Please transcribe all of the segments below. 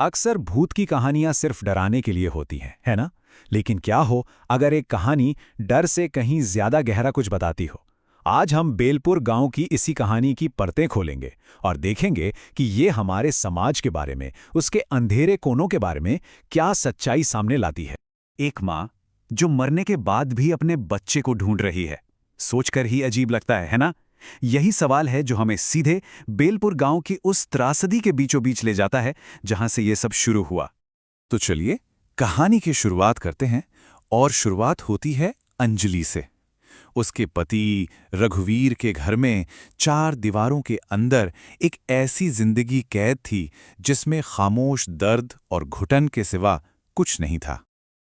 अक्सर भूत की कहानियां सिर्फ डराने के लिए होती हैं, है ना? लेकिन क्या हो अगर एक कहानी डर से कहीं ज्यादा गहरा कुछ बताती हो? आज हम बेलपुर गांव की इसी कहानी की परतें खोलेंगे और देखेंगे कि ये हमारे समाज के बारे में, उसके अंधेरे कोनों के बारे में क्या सच्चाई सामने लाती है। एक माँ जो मरने के बाद भी अपने बच्चे को ढूंढ रही है, सोचकर ही अजीब लगता है ना? यही सवाल है जो हमें सीधे बेलपुर गांव की उस त्रासदी के बीचों बीच ले जाता है जहां से ये सब शुरू हुआ। तो चलिए कहानी की शुरुआत करते हैं। और शुरुआत होती है अंजलि से। उसके पति रघुवीर के घर में चार दीवारों के अंदर एक ऐसी जिंदगी कैद थी जिसमें खामोश दर्द और घुटन के सिवा कुछ नहीं था।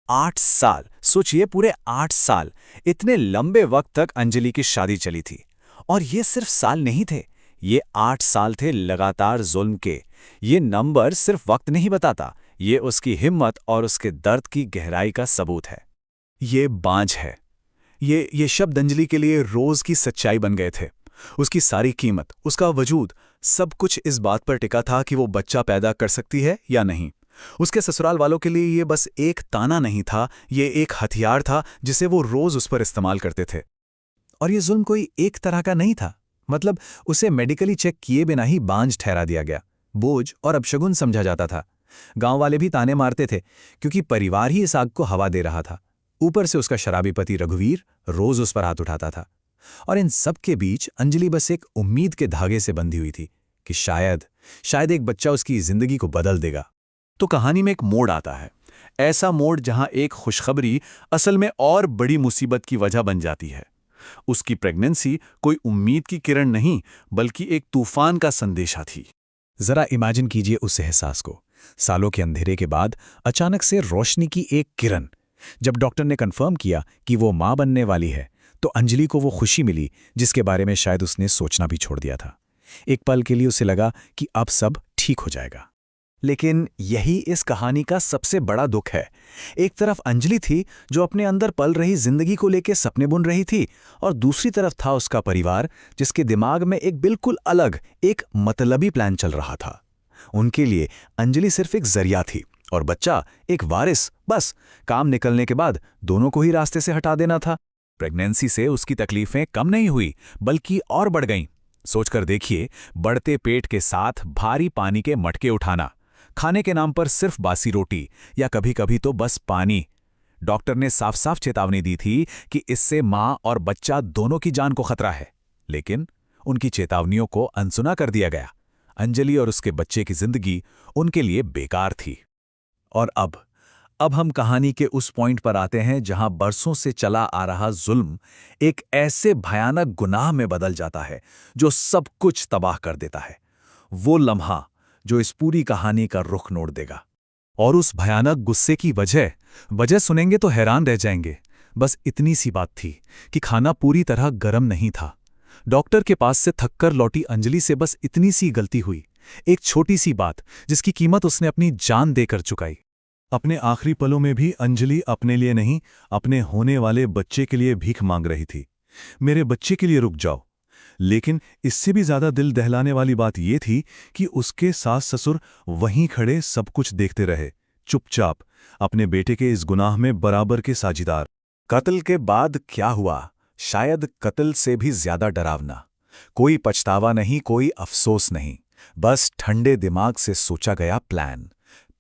8 साल, सोचिए, पूरे 8 साल। इतने लंबे वक्त तक अंजलि की शादी चली थी। और ये सिर्फ साल नहीं थे, ये 8 साल थे लगातार जुल्म के। ये नंबर सिर्फ वक्त नहीं बताता, ये उसकी हिम्मत और उसके दर्द की गहराई का सबूत है। ये बांझ है। ये शब्द अंजलि के लिए रोज की सच्चाई बन गए थे। उसकी सारी कीमत, उसका वजूद, सब कुछ इस बात पर टिका था कि वो बच्चा पैदा कर सकती है या नहीं। उसके ससुराल वालों के लिए ये बस एक ताना नहीं था, ये एक हथियार था जिसे वो रोज उस पर इस्तेमाल करते थे। और ये जुल्म कोई एक तरह का नहीं था, मतलब उसे मेडिकली चेक किए बिना ही बांझ ठहरा दिया गया, बोझ और अपशगुन समझा जाता था। गांव वाले भी ताने मारते थे क्योंकि परिवार ही इस आग को हवा दे रहा था। ऊपर से उसका शराबी पति रघुवीर रोज उस पर हाथ उठाता था। और इन सब के बीच अंजलि बस एक उम्मीद के धागे से बंधी हुई थी कि शायद एक बच्चा उसकी जिंदगी को बदल देगा। तो कहानी में एक मोड़ आता है, ऐसा मोड़ जहां एक खुशखबरी असल में और बड़ी मुसीबत की वजह बन जाती है। उसकी प्रेगनेंसी कोई उम्मीद की किरण नहीं, बल्कि एक तूफान का संदेशा थी। जरा इमेजिन कीजिए उस एहसास को। सालों के अंधेरे के बाद अचानक से रोशनी की एक किरण। जब डॉक्टर ने कंफर्म किया कि वो मां बनने वाली है, तो अंजलि को वो खुशी मिली जिसके बारे में शायद उसने सोचना भी छोड़ दिया था। एक पल के लिए उसे लगा कि अब सब ठीक हो जाएगा। लेकिन यही इस कहानी का सबसे बड़ा दुख है। एक तरफ अंजलि थी जो अपने अंदर पल रही जिंदगी को लेकर सपने बुन रही थी, और दूसरी तरफ था उसका परिवार जिसके दिमाग में एक बिल्कुल अलग, एक मतलबी प्लान चल रहा था। उनके लिए अंजलि सिर्फ एक जरिया थी और बच्चा एक वारिस। बस काम निकलने के बाद दोनों को ही रास्ते से हटा देना था। प्रेगनेंसी से उसकी तकलीफें कम नहीं हुई, बल्कि और बढ़ गईं। सोचकर देखिए, बढ़ते पेट के साथ भारी पानी के मटके उठाना, खाने के नाम पर सिर्फ बासी रोटी या कभी कभी तो बस पानी। डॉक्टर ने साफ साफ चेतावनी दी थी कि इससे मां और बच्चा दोनों की जान को खतरा है, लेकिन उनकी चेतावनियों को अनसुना कर दिया गया। अंजलि और उसके बच्चे की जिंदगी उनके लिए बेकार थी। और अब हम कहानी के उस पॉइंट पर आते हैं जहां बरसों से चला आ रहा जुल्म एक ऐसे भयानक गुनाह में बदल जाता है जो सब कुछ तबाह कर देता है। वो लम्हा जो इस पूरी कहानी का रुख मोड़ देगा। और उस भयानक गुस्से की वजह सुनेंगे तो हैरान रह जाएंगे। बस इतनी सी बात थी कि खाना पूरी तरह गर्म नहीं था। डॉक्टर के पास से थककर लौटी अंजलि से बस इतनी सी गलती हुई, एक छोटी सी बात जिसकी कीमत उसने अपनी जान देकर चुकाई। अपने आखिरी पलों में भी अंजलि अपने लिए नहीं, अपने होने वाले बच्चे के लिए भीख मांग रही थी। मेरे बच्चे के लिए रुक जाओ। लेकिन इससे भी ज्यादा दिल दहलाने वाली बात यह थी कि उसके सास ससुर वहीं खड़े सब कुछ देखते रहे, चुपचाप, अपने बेटे के इस गुनाह में बराबर के साझीदार। कत्ल के बाद क्या हुआ, शायद कत्ल से भी ज्यादा डरावना। कोई पछतावा नहीं, कोई अफसोस नहीं, बस ठंडे दिमाग से सोचा गया प्लान।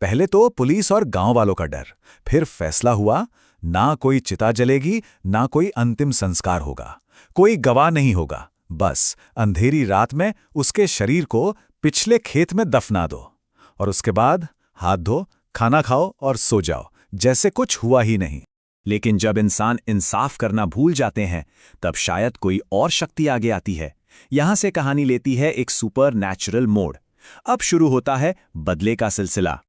पहले तो पुलिस और गांव वालों का डर, फिर फैसला हुआ, ना कोई चिता जलेगी, ना कोई अंतिम संस्कार होगा, कोई गवाह नहीं होगा। बस अंधेरी रात में उसके शरीर को पिछले खेत में दफना दो, और उसके बाद हाथ धो, खाना खाओ और सो जाओ, जैसे कुछ हुआ ही नहीं। लेकिन जब इंसान इंसाफ करना भूल जाते हैं, तब शायद कोई और शक्ति आगे आती है। यहां से कहानी लेती है एक सुपर नेचुरल मोड़। अब शुरू होता है बदले का सिलसिला।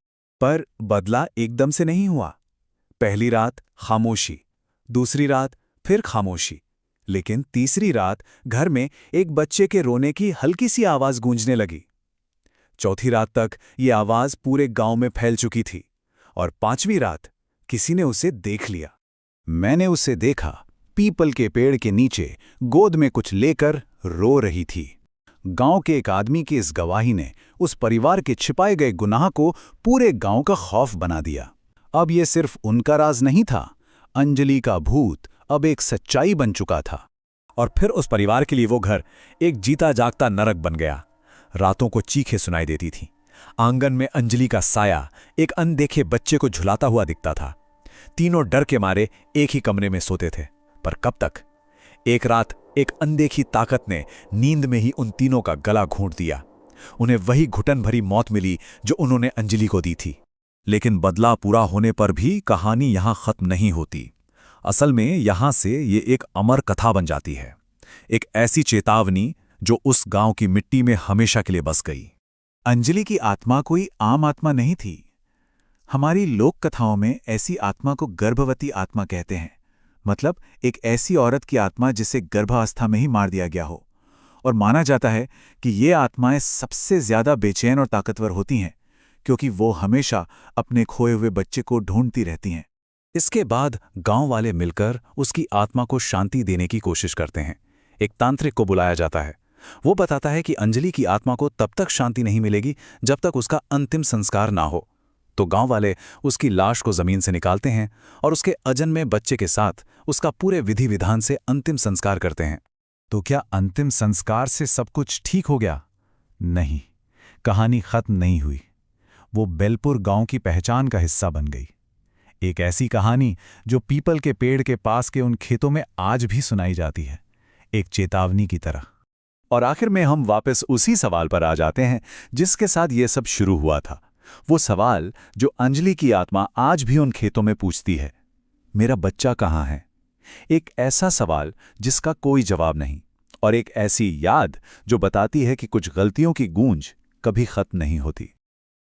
पर बदला एकदम से नहीं हुआ। पहली रात खामोशी, दूसरी रात फिर खामोशी, लेकिन तीसरी रात घर में एक बच्चे के रोने की हल्की सी आवाज गूंजने लगी। चौथी रात तक ये आवाज पूरे गांव में फैल चुकी थी, और पांचवी रात किसी ने उसे देख लिया। मैंने उसे देखा, पीपल के पेड़ के नीचे गोद में कुछ लेकर रो रही थी। गांव के एक आदमी की इस गवाही ने उस परिवार के छिपाए गए गुनाह को पूरे गांव का खौफ बना दिया। अब ये सिर्फ उनका राज नहीं था, अंजलि का भूत अब एक सच्चाई बन चुका था। और फिर उस परिवार के लिए वो घर एक जीता जागता नरक बन गया। रातों को चीखें सुनाई देती थीं। आंगन में अंजलि का साया एक अनदेखे बच्चे को झुलाता हुआ दिखता था। तीनों डर के मारे एक ही कमरे में सोते थे, पर कब तक? एक रात एक अनदेखी ताकत ने नींद में ही उन तीनों का गला घोंट दिया। उन्हें वही घुटन भरी मौत मिली जो उन्होंने अंजलि को दी थी। लेकिन बदला पूरा होने पर भी कहानी यहां खत्म नहीं होती। असल में यहां से ये एक अमर कथा बन जाती है, एक ऐसी चेतावनी जो उस गांव की मिट्टी में हमेशा के लिए बस गई। अंजलि की आत्मा कोई आम आत्मा नहीं थी। हमारी लोक कथाओं में ऐसी आत्मा को गर्भवती आत्मा कहते हैं, मतलब एक ऐसी औरत की आत्मा जिसे गर्भावस्था में ही मार दिया गया हो। और माना जाता है कि ये आत्माएं सबसे ज्यादा बेचैन और ताकतवर होती हैं, क्योंकि वो हमेशा अपने खोए हुए बच्चे को ढूंढती रहती हैं। इसके बाद गांव वाले मिलकर उसकी आत्मा को शांति देने की कोशिश करते हैं। एक तांत्रिक को बुलाया जाता है। वो बताता है कि अंजलि की आत्मा को तब तक शांति नहीं मिलेगी जब तक उसका अंतिम संस्कार ना हो। तो गांव वाले उसकी लाश को जमीन से निकालते हैं और उसके अजन में बच्चे के साथ उसका पूरे विधि विधान से अंतिम संस्कार करते हैं। तो क्या अंतिम संस्कार से सब कुछ ठीक हो गया? नहीं, कहानी खत्म नहीं हुई। वो बेलपुर गांव की पहचान का हिस्सा बन गई। एक ऐसी कहानी जो पीपल के पेड़ के पास के उन खेतों में आज भी सुनाई जाती है, एक चेतावनी की तरह। और आखिर में हम वापस उसी सवाल पर आ जाते हैं जिसके साथ ये सब शुरू हुआ था। वो सवाल जो अंजलि की आत्मा आज भी उन खेतों में पूछती है, मेरा बच्चा कहाँ है? एक ऐसा सवाल जिसका कोई जवाब नहीं, और एक ऐसी याद जो बताती है कि कुछ गलतियों की गूंज कभी खत्म नहीं होती।